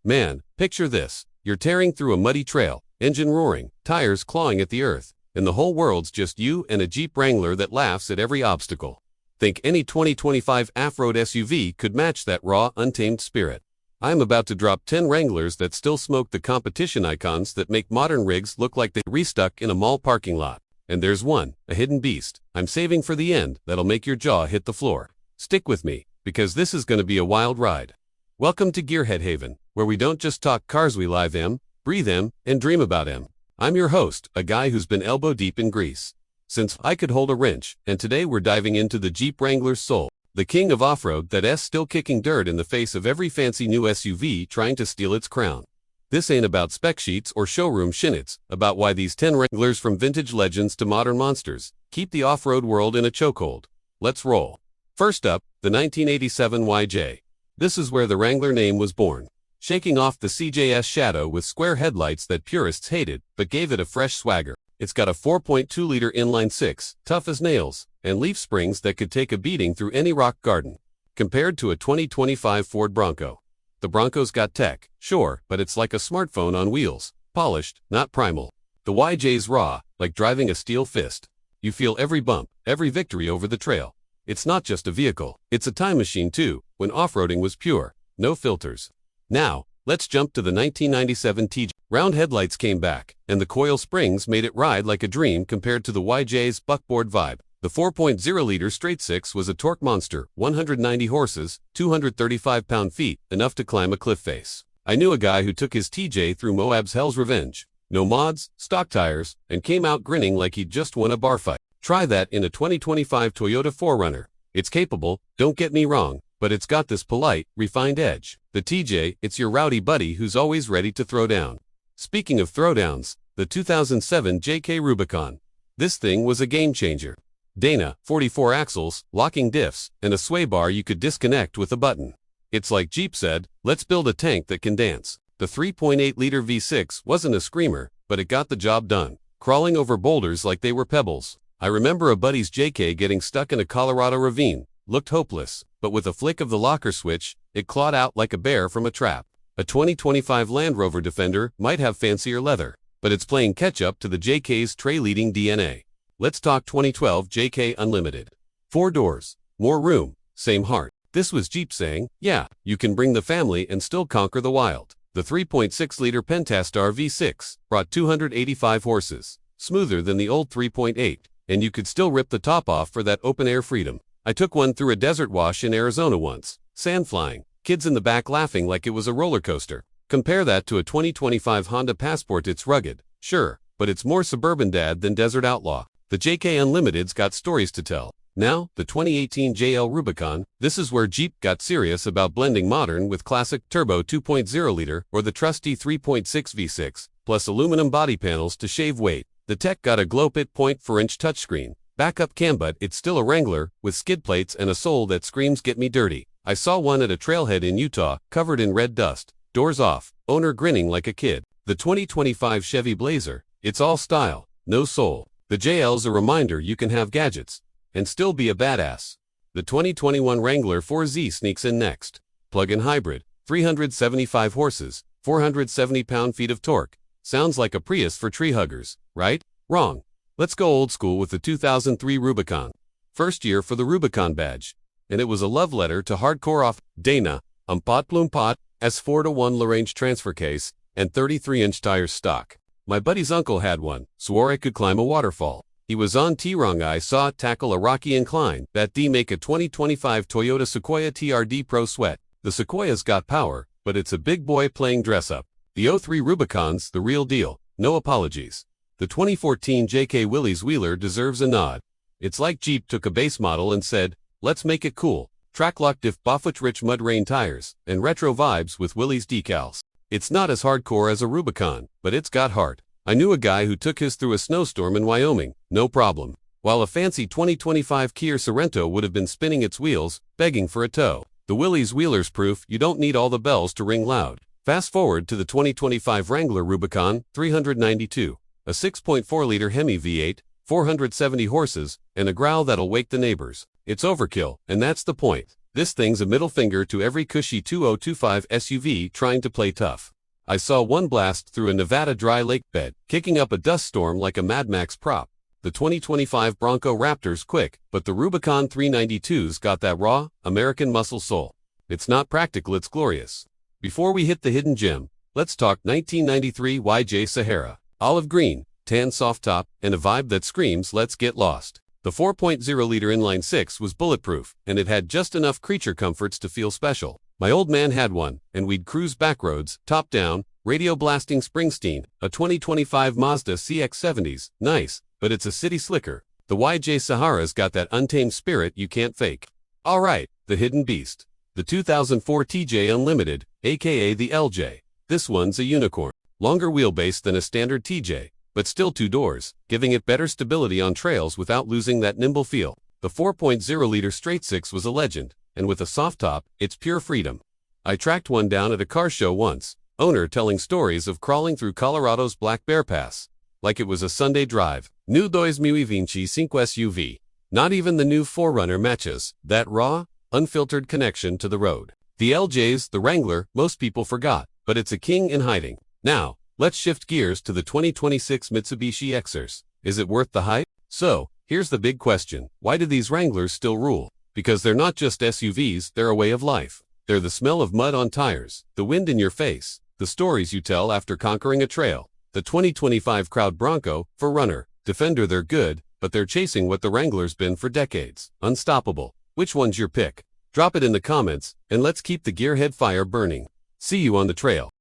Man, picture this. You're tearing through a muddy trail, engine roaring, tires clawing at the earth, and the whole world's just you and a Jeep Wrangler that laughs at every obstacle. Think any 2025 off-road SUV could match that raw, untamed spirit. I'm about to drop 10 Wranglers that still smoke the competition icons that make modern rigs look like they restuck in a mall parking lot. And there's one, a hidden beast, I'm saving for the end that'll make your jaw hit the floor. Stick with me, because this is going to be a wild ride. Welcome to Gearhead Haven, where we don't just talk cars, we live them, breathe them, and dream about them. I'm your host, a guy who's been elbow deep in grease since I could hold a wrench, and today we're diving into the Jeep Wrangler's soul, the king of off-road that's still kicking dirt in the face of every fancy new SUV trying to steal its crown. This ain't about spec sheets or showroom shin, it's about why these 10 Wranglers, from vintage legends to modern monsters, keep the off-road world in a chokehold. Let's roll. First up, the 1987 YJ. This is where the Wrangler name was born, shaking off the CJS shadow with square headlights that purists hated, but gave it a fresh swagger. It's got a 4.2-liter inline-six, tough as nails, and leaf springs that could take a beating through any rock garden. Compared to a 2025 Ford Bronco, the Bronco's got tech, sure, but it's like a smartphone on wheels, polished, not primal. The YJ's raw, like driving a steel fist. You feel every bump, every victory over the trail. It's not just a vehicle, it's a time machine too, when off-roading was pure, no filters. Now, let's jump to the 1997 TJ. Round headlights came back, and the coil springs made it ride like a dream compared to the YJ's buckboard vibe. The 4.0-liter straight-six was a torque monster, 190 horses, 235 pound-feet, enough to climb a cliff face. I knew a guy who took his TJ through Moab's Hell's Revenge. No mods, stock tires, and came out grinning like he'd just won a bar fight. Try that in a 2025 Toyota 4Runner. It's capable, don't get me wrong, but it's got this polite, refined edge. The TJ, it's your rowdy buddy who's always ready to throw down. Speaking of throwdowns, the 2007 JK Rubicon. This thing was a game changer. Dana, 44 axles, locking diffs, and a sway bar you could disconnect with a button. It's like Jeep said, let's build a tank that can dance. The 3.8-liter V6 wasn't a screamer, but it got the job done, crawling over boulders like they were pebbles. I remember a buddy's JK getting stuck in a Colorado ravine. Looked hopeless, but with a flick of the locker switch, it clawed out like a bear from a trap. A 2025 Land Rover Defender might have fancier leather, but it's playing catch-up to the JK's tray-leading DNA. Let's talk 2012 JK Unlimited. 4 doors, more room, same heart. This was Jeep saying, yeah, you can bring the family and still conquer the wild. The 3.6-liter Pentastar V6 brought 285 horses, smoother than the old 3.8, and you could still rip the top off for that open-air freedom. I took one through a desert wash in Arizona once, sand flying, kids in the back laughing like it was a roller coaster. Compare that to a 2025 Honda Passport. It's rugged, sure, but it's more suburban dad than desert outlaw. The JK Unlimited's got stories to tell. Now, the 2018 JL Rubicon. This is where Jeep got serious about blending modern with classic. Turbo 2.0-liter or the trusty 3.6 V6, plus aluminum body panels to shave weight. The tech got a glow pit 0.4-inch touchscreen. Backup cam, but it's still a Wrangler, with skid plates and a sole that screams get me dirty. I saw one at a trailhead in Utah, covered in red dust. Doors off, owner grinning like a kid. The 2025 Chevy Blazer. It's all style, no soul. The JL's a reminder you can have gadgets and still be a badass. The 2021 Wrangler 4Z sneaks in next. Plug-in hybrid, 375 horses, 470 pound-feet of torque. Sounds like a Prius for tree huggers, right? Wrong. Let's go old school with the 2003 Rubicon. First year for the Rubicon badge, and it was a love letter to hardcore off. Dana, Pot Plume Pot, S4-1 Lagrange transfer case, and 33-inch tires stock. My buddy's uncle had one, swore I could climb a waterfall. He was on T-Wrong. I saw it tackle a rocky incline. That D make a 2025 Toyota Sequoia TRD Pro Sweat. The Sequoia's got power, but it's a big boy playing dress-up. The 03 Rubicon's the real deal, no apologies. The 2014 JK Willys Wheeler deserves a nod. It's like Jeep took a base model and said, let's make it cool. Track-lock diff Boffoot-rich mud rain tires, and retro vibes with Willys decals. It's not as hardcore as a Rubicon, but it's got heart. I knew a guy who took his through a snowstorm in Wyoming, no problem. While a fancy 2025 Kia Sorento would have been spinning its wheels, begging for a tow. The Willys Wheeler's proof you don't need all the bells to ring loud. Fast forward to the 2025 Wrangler Rubicon 392. A 6.4-liter Hemi V8, 470 horses, and a growl that'll wake the neighbors. It's overkill, and that's the point. This thing's a middle finger to every cushy 2025 SUV trying to play tough. I saw one blast through a Nevada dry lake bed, kicking up a dust storm like a Mad Max prop. The 2025 Bronco Raptor's quick, but the Rubicon 392's got that raw, American muscle soul. It's not practical, it's glorious. Before we hit the hidden gem, let's talk 1993 YJ Sahara. Olive green, tan soft top, and a vibe that screams let's get lost. The 4.0-liter inline-six was bulletproof, and it had just enough creature comforts to feel special. My old man had one, and we'd cruise backroads, top down, radio blasting Springsteen. A 2025 Mazda CX-70's, nice, but it's a city slicker. The YJ Sahara's got that untamed spirit you can't fake. Alright, the hidden beast. The 2004 TJ Unlimited, aka the LJ. This one's a unicorn. Longer wheelbase than a standard TJ, but still two doors, giving it better stability on trails without losing that nimble feel. The 4.0-liter straight six was a legend, and with a soft top, it's pure freedom. I tracked one down at a car show once, owner telling stories of crawling through Colorado's Black Bear Pass, like it was a Sunday drive. New 2025 SUV. Not even the new 4Runner matches that raw, unfiltered connection to the road. The LJ's, the Wrangler, most people forgot, but it's a king in hiding. Now, let's shift gears to the 2026 Mitsubishi Xers. Is it worth the hype? So, here's the big question. Why do these Wranglers still rule? Because they're not just SUVs, they're a way of life. They're the smell of mud on tires, the wind in your face, the stories you tell after conquering a trail. The 2025 Crowd Bronco, 4Runner, Defender, they're good, but they're chasing what the Wrangler's been for decades. Unstoppable. Which one's your pick? Drop it in the comments, and let's keep the gearhead fire burning. See you on the trail.